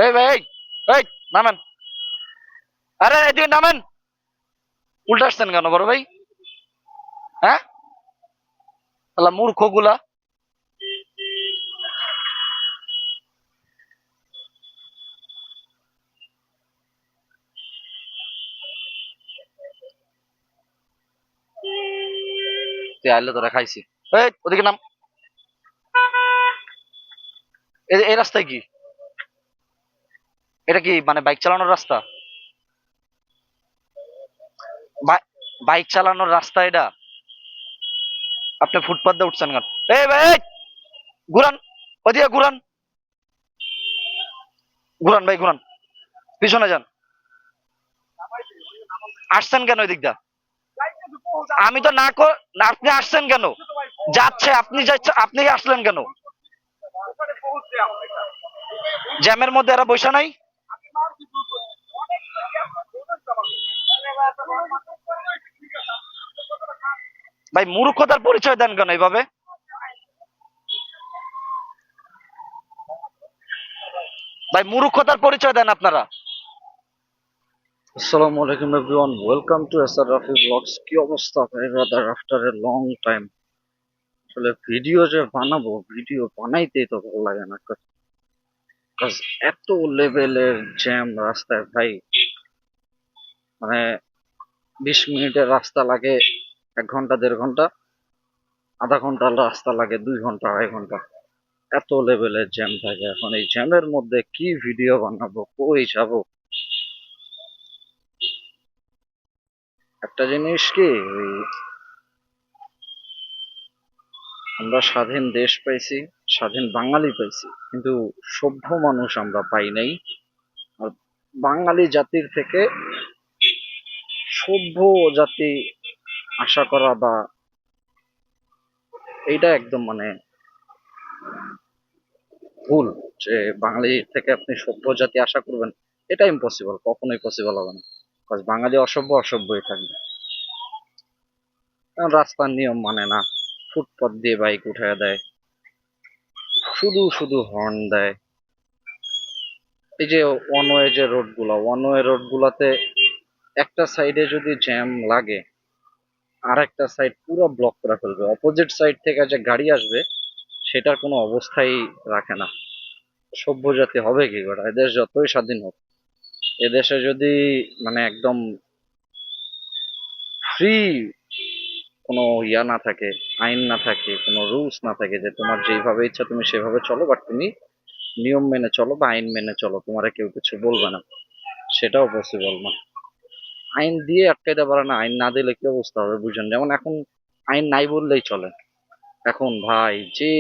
এই ভাই, এই নামেন। আরে এদিকে নামেন। উল্টা আসছেন কেন বড় ভাই? হ্যাঁ, তাহলে মূর্খ গুলা। তুই আইলে তোরা খাইছি। এই ওদিকে নাম। এই রাস্তায় কি? এটা কি মানে বাইক চালানোর রাস্তা? বাইক চালানোর রাস্তা এটা? আপনি ফুটপাথ দিয়ে উঠছেন কেন? এই ভাই, এই, ঘুরান। ওদিকে ঘুরান। ঘুরান ভাই, ঘুরান। পিছনে যান। আসছেন কেন ওই দিকটা? আমি তো না, আপনি আসছেন কেন? যাচ্ছে, আপনি যাচ্ছে, আপনি আসলেন কেন? জ্যামের মধ্যে এরা বসে নাই? ভাই মূর্খতার পরিচয় দেন কেন এইভাবে? ভাই মূর্খতার পরিচয় দেন আপনারা। আসসালামু আলাইকুম everyone, welcome to SR Rafi blogs. কি অবস্থা ভাই brother, after a long time. আসলে ভিডিও যে বানাবো, ভিডিও বানাইতেই তো ভালো লাগে না, কাজ এত লেভেলের জ্যাম রাস্তায় ভাই। মানে 20 মিনিটের রাস্তা লাগে 1 ঘন্টা 1.5 ঘন্টা, আধা ঘন্টা রাস্তা লাগে 2 ঘন্টা 2.5 ঘন্টা। এত লেভেলের জ্যাম থাকে। এখন এই জ্যামের মধ্যে কি ভিডিও বানাবো, কই যাবো? একটা জিনিস কি, ওই আমরা স্বাধীন দেশ পাইছি, স্বাধীন বাঙালি পাইছি, কিন্তু সভ্য মানুষ আমরা পাই নাই। আর বাঙালি জাতির থেকে সভ্য জাতি আশা করা বা এইটা একদম মানে ভুল। যে বাঙালি থেকে আপনি সভ্য জাতি আশা করবেন, এটা ইম্পসিবল, কখনোই পসিবল হবে না। কারণ বাঙালি অসভ্য অসভ্যই থাকবে। কারণ রাস্তার নিয়ম মানে না, ফুটপাত দিয়ে বাইক উঠায় দেয়, শুধু শুধু হর্ন দেয়। এই যে ওয়ান ওয়ে রোড গুলাতে একটা সাইডে যদি জ্যাম লাগে, আর একটা সাইড পুরো ব্লক করে ফেলবে। অপোজিট সাইড থেকে যে গাড়ি আসবে সেটার কোনো অবস্থাই রাখে না। সভ্য জাতি হবে কি করে? এদেশ যতই স্বাধীন হোক, এদেশে যদি মানে একদম ফ্রি কোনো ইয়া না থাকে, আইন না থাকে, কোনো রুলস না থাকে যে তোমার যেইভাবে ইচ্ছা তুমি সেভাবে চলো, বাট তুমি নিয়ম মেনে চলো বা আইন মেনে চলো, তোমার কেউ কিছু বলবে না, সেটাও পসিবল না। আইন দিয়ে আটকাইতে পারে না, আইন না দিলে কি অবস্থা হবে বুঝেন? যেমন এখন আইন নাই বললেই চলে। এখন ভাই যে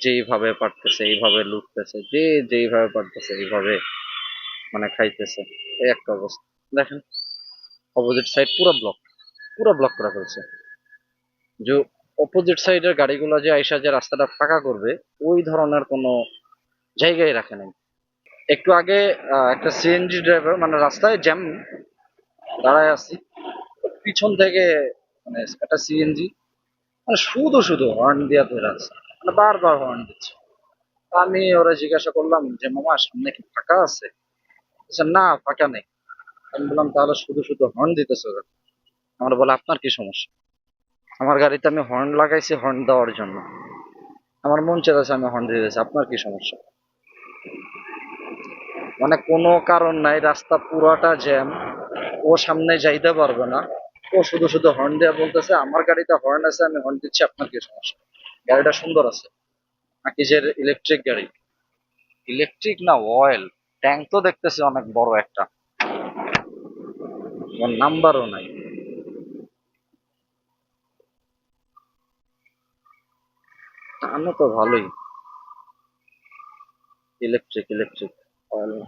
যেইভাবে পারতেছে এইভাবে লুটতেছে, যে যেইভাবে পারতেছে এইভাবে মানে খাইতেছে। এই একটা অবস্থা। দেখেন, অপোজিট সাইড পুরো ব্লক করে ফেলছে। যে অপোজিট সাইডের গাড়িগুলো যে আইসা যে রাস্তাটা ফাঁকা করবে, ওই ধরনের কোনো জায়গায় রাখে নাই। একটু আগে একটা সিএনজি ড্রাইভার, মানে রাস্তায় জ্যাম, দাঁড়ায় আছি, পিছন থেকে মানে একটা সিএনজি মানে শুধু শুধু হর্ন দিয়া ধরে আছে, মানে বারবার হর্ন দিচ্ছে। আমি ওরা জিজ্ঞাসা করলাম যে মামা সামনে কি ফাঁকা আছে? বলছে, না ফাঁকা নেই। আমি বললাম তাহলে শুধু শুধু হর্ন দিতেছো কেন? আমার বলে আপনার কি সমস্যা? আমার গাড়িতে আমি হর্ন লাগাইছি হর্ন দেওয়ার জন্য, আমার মন চেয়েছে আমি হর্ন দিয়ে দিয়েছি, আপনার কি সমস্যা? মানে কোনো কারণ নাই, রাস্তা পুরাটা জ্যাম, ও সামনে যাইতে পারবে না, ও শুধু শুধু হর্ন দিয়ে বলতেছে আমার গাড়িতে হর্ন আছে আমি হর্ন দিচ্ছি, আপনার কি সমস্যা? গাড়িটা সুন্দর আছে নাকি? যে ইলেকট্রিক গাড়ি, ইলেকট্রিক না অয়েল, ট্যাঙ্ক তো দেখতেছি অনেক বড় একটা, নাম্বারও নাই। টানো তো ভালোই, ইলেকট্রিক ইলেকট্রিক, অয়েল না।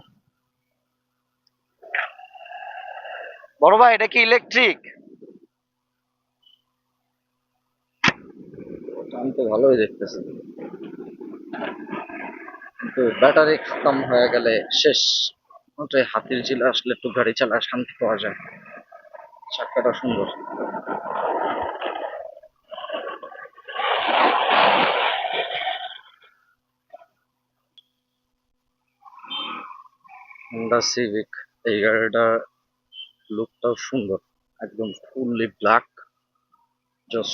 বড় ভাই এটা কি ইলেকট্রিক? টান তো ভালোই দেখতেছে, কিন্তু ব্যাটারি খতম হয়ে গেলে শেষ। ওটাই হাতির ঝিলে আসলে একটু গাড়ি চালায় শান্তি পাওয়া যায়। চাকাটা সুন্দর। হোন্ডা সিভিক, এই গাড়িটার লুকটাও সুন্দর, একদম ফুললি ব্ল্যাক। জস।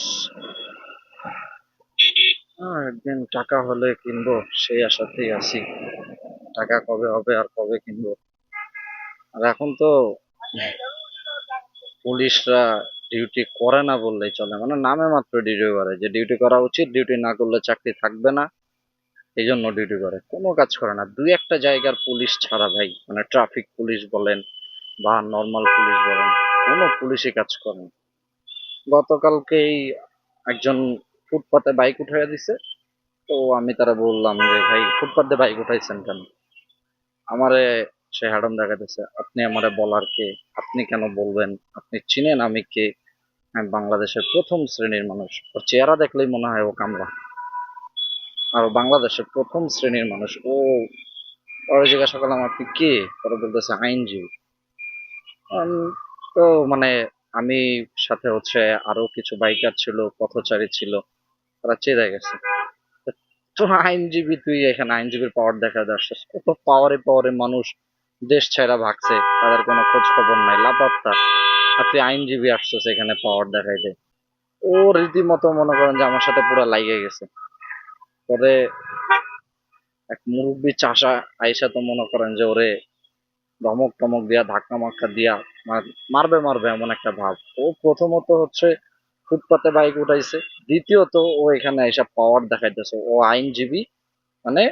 একদিন টাকা হলে কিনবো, সেই আশাতেই আছি। টাকা কবে হবে আর কবে কিনবো। আর এখন তো পুলিশরা ডিউটি করে না বললেই চলে, মানে নামে মাত্র ডিউটি করে, যে ডিউটি করা উচিত, ডিউটি না করলে চাকরি থাকবে না, এই জন্য ডিউটি করে, কোনো কাজ করে না। দুই একটা জায়গার পুলিশ ছাড়া ভাই, মানে ট্রাফিক পুলিশ বলেন বা নর্মাল পুলিশ বলেন, কোনো পুলিশই কাজ করে না। গতকালকেই একজন ফুটপাতে বাইক উঠাইয়া দিছে, তো আমি তারা বললাম যে ভাই ফুটপাতে বাইক উঠাইছেন কেন? আমারে সে হ্যাডম দেখাইতেছে, আপনি আমারে বলার কে? আপনি কেন বলবেন? আপনি চিনেন আমি কে? আমি বাংলাদেশের প্রথম শ্রেণীর মানুষ। ওর চেহারা দেখলেই মনে হয় ও কামলা। আর ও বাংলাদেশের প্রথম শ্রেণীর মানুষ। ওরা জিজ্ঞাসা করলাম আপনি কে? পরে বলতেছে আইনজীবী। উম, তো মানে আমি সাথে হচ্ছে আরো কিছু বাইকার ছিল, পথচারী ছিল, তারা চেয়ে গেছে। তো আইনজীবী, তুই এখানে আইনজীবীর পাওয়ার দেখা যাচ্ছিস? কত পাওয়ারে পাওয়ারে মানুষ দেশ ছেড়া ভাগছে, তাদের কোনো খোঁজ খবর নাই, লাপাত্তা। আর তুই আইনজীবী আসছিস এখানে পাওয়ার দেখাইতে? ও রীতিমতো মনে করেন যে আমার সাথে পুরো লাইগে গেছে। পরে এক মুরব্বী চাষা আইসা তো মনে করেন যে ওরে ধমক টমক দিয়া, ধাক্কা মাক্কা দিয়া মারবে মারবে এমন একটা ভাব। ও প্রথমত হচ্ছে ফুটপাতে বাইক উঠাইছে, দ্বিতীয়ত ও এখানে এসব পাওয়ার দেখাইতেছে, ও আইনজীবী। মানে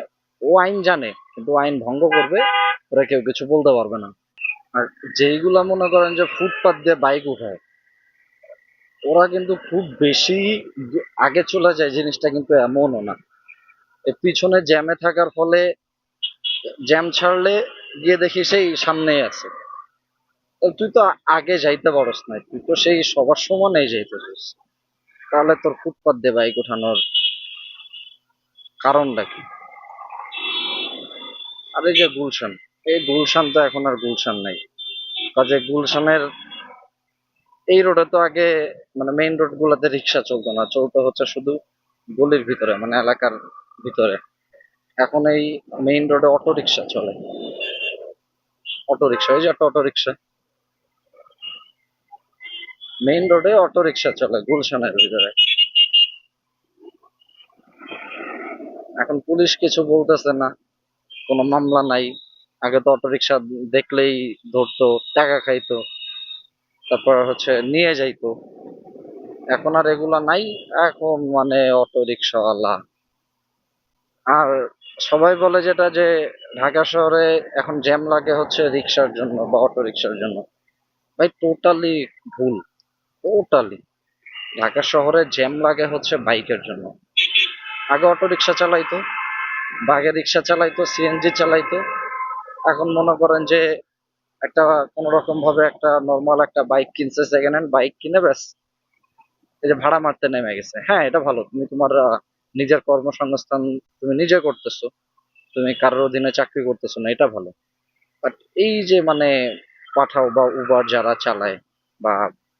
ও আইন জানে, কিন্তু আইন ভঙ্গ করবে, ওরা কেউ কিছু বলতে পারবে না। আর যেইগুলা মনে করেন যে ফুটপাত দিয়ে বাইক উঠায়, ওরা কিন্তু খুব বেশি আগে চলে যায়, জিনিসটা কিন্তু এমনও না। এর পিছনে জ্যামে থাকার ফলে জ্যাম ছাড়লে গিয়ে দেখি সেই সামনেই আছে। তো তুই তো আগে যাইতে পারস না, তুই তো সেই সবার সমানেই যাইতেছিস, তাহলে তোর ফুটপাত দিয়ে বাইক ওঠানোর কারণটা কি? আর এই যে গুলশান, এই গুলশান তো এখন আর গুলশান নাই। কাজে গুলশানের এই রোডে তো আগে, মানে মেইন রোড গুলোতে রিক্সা চলতো না, চলতো হচ্ছে শুধু গলির ভিতরে, মানে এলাকার ভিতরে। এখন এই মেইন রোডে অটো রিক্সা চলে। অটো রিক্সা, এই যে একটা অটো রিক্সা, মেইন রোডে অটো রিক্সা চলে গুলশানের ভিতরে। এখন পুলিশ কিছু বলতেছে না, কোনো মামলা নাই। আগে তো অটো রিক্সা দেখলেই ধরতো, টাকা খাইতো, তারপর হচ্ছে নিয়ে যাইতো। এখন আর এগুলা নাই। এখন মানে অটো রিক্সাওয়ালা। আর সবাই বলে যেটা যে ঢাকা শহরে এখন জ্যাম লাগে হচ্ছে রিক্সার জন্য বা অটো রিক্সার জন্য। ভাই টোটালি ভুল, টোটালি। ঢাকা শহরে জ্যাম লাগে হচ্ছে বাইকের জন্য। আগে অটো রিক্সা চালাইতো, বাগের রিক্সা চালাইতো, সিএনজি চালাইতো। এখন মনে করেন যে একটা কোন রকম ভাবে একটা নর্মাল একটা বাইক কিনছে, সেকেন্ড হ্যান্ড বাইক কিনে ব্যাস এই যে ভাড়া মারতে নেমে গেছে। হ্যাঁ, এটা ভালো, তুমি তোমার নিজের কর্মসংস্থান তুমি নিজে করতেছো, তুমি কারোর অধীনে চাকরি করতেছো না, এটা ভালো। বাট এই যে মানে পাঠাও বা উবার যারা চালায় বা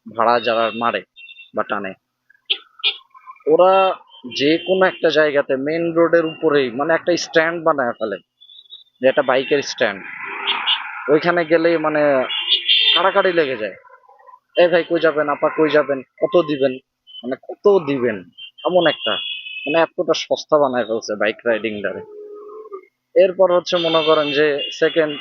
ভাড়া যারা মারে বা টানে, ওরা যে কোনো একটা জায়গাতে মেন রোডের উপরেই মানে একটা স্ট্যান্ড বানায় ফেলে, যে একটা বাইকের স্ট্যান্ড, ওইখানে গেলেই মানে কাড়াকাড়ি লেগে যায়। এই ভাই কই যাবেন, আপা কই যাবেন, কত দিবেন, মানে কত দিবেন, এমন একটা, মানে এতটা সস্তা বানায় ফেলছে বাইক রাইডিং টারে। এরপর হচ্ছে মনে করেন যে সেকেন্ড,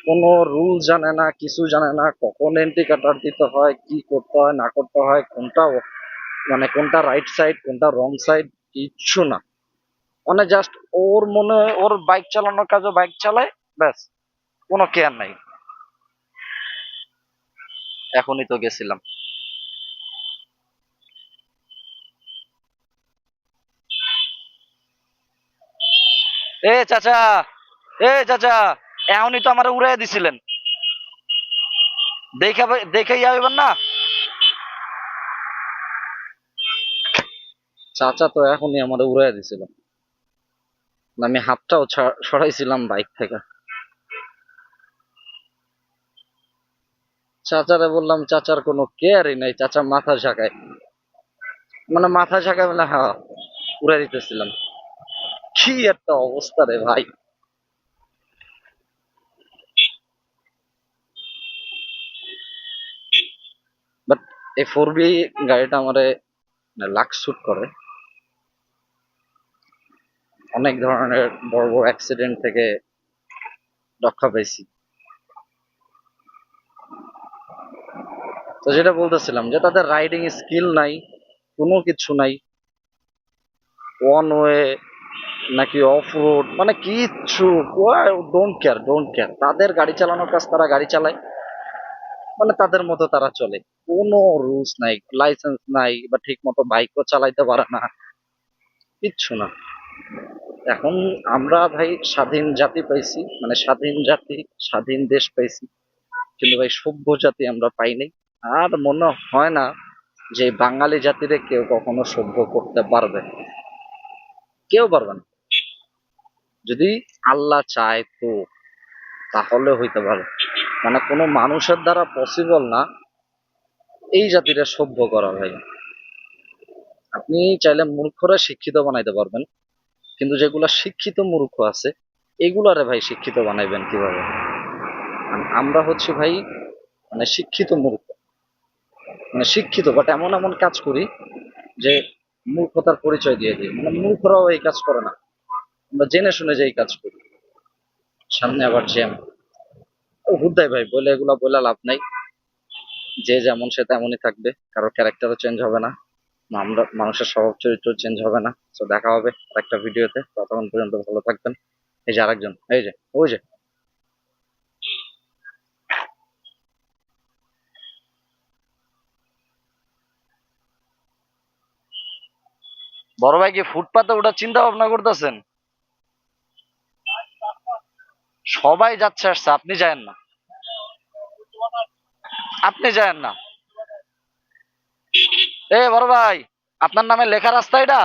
কোনো রুল জানে না, কিছু জানে না, কখন এন্ট্রি কাটার দিতে হয়, কি করতে হয় না করতে হয়, কোনটা মানে কোনটা রাইট সাইড কোনটা রং সাইড, কিচ্ছু না। মানে জাস্ট ওর মনে হয় ওর বাইক চালানোর কাজও বাইক চালায়, ব্যাস, কোনো কেয়ার নাই। এখনই তো গেছিলাম। এ চাচা, এ চাচা, এখনই তো আমার উড়াই দিছিলেন, দেখে দেখে যাবেন না? চাচা তো এখনই আমার উড়াই দিছিল, আমি হাতটাও সরাইছিলাম বাইক থেকে। চাচারে বললাম, চাচার কোনো কেয়ারই নাই, চাচা মাথা ঝাঁকায়, মানে মাথা ঝাঁকায়, মানে হ্যাঁ উড়াই দিতেছিলাম। কি একটা অবস্থা রে ভাই। এই 4B গাড়িটা আমারে লাক শুট করে, অনেক ধরনের বড় বড় অ্যাক্সিডেন্ট থেকে রক্ষা পেয়েছি। তো যেটা বলতেছিলাম যে তাদের রাইডিং স্কিল নাই, কোনো কিছু নাই, ওয়ান ওয়ে নাকি অফ রোড মানে কিচ্ছু, ডোন্ট কেয়ার ডোন্ট কেয়ার। তাদের গাড়ি চালানোর কাজ, তারা গাড়ি চালায়, মানে তাদের মতো তারা চলে। কোনো রুলস নাই, লাইসেন্স নাই, বা ঠিক মতো বাইকও চালাইতে পারে না, কিচ্ছু না। এখন আমরা ভাই স্বাধীন জাতি পাইছি, মানে স্বাধীন জাতি, স্বাধীন দেশ পাইছি, কিন্তু ভাই সভ্য জাতি আমরা পাইনি। আর মনে হয় না যে বাঙালি জাতিরে কেউ কখনো সভ্য করতে পারবে, কেউ পারবে না। যদি আল্লাহ চায় তো তাহলে হইতে পারে, মানে কোনো মানুষের দ্বারা পসিবল না এই জাতিটা সভ্য করা ভাই। আপনি চাইলে মূর্খরা শিক্ষিত বানাইতে পারবেন, কিন্তু যেগুলা শিক্ষিত মূর্খ আছে এগুলারে ভাই শিক্ষিত বানাইবেন কিভাবে? আমরা হচ্ছে ভাই মানে শিক্ষিত মূর্খ, মানে শিক্ষিত বাট এমন এমন কাজ করি যে মূর্খতার পরিচয় দিয়ে দিই, মানে মূর্খরাও এই কাজ করে না, আমরা জেনে শুনে যে এই কাজ করি। সামনে আবার জ্যাম, ও হুদ্দাই ভাই বলে এগুলা বলে লাভ নাই। যে যেমন সে তেমনই থাকবে, কারো ক্যারেক্টারও চেঞ্জ হবে না, আমরা মানুষের স্বভাব চরিত্র চেঞ্জ হবে না। তো দেখা হবে আরেকটা ভিডিওতে, ততক্ষণ পর্যন্ত ভালো থাকবেন। এই যে আরেকজন, এই যে ওই যে বড় ভাই, কি ফুটপাতে ওঠার চিন্তা ভাবনা করতেছেন? সবাই যাচ্ছে আসছে, আপনি যায়েন না, আপনি যায়েন না। এ বড় ভাই, আপনার নামে লেখা রাস্তা এটা?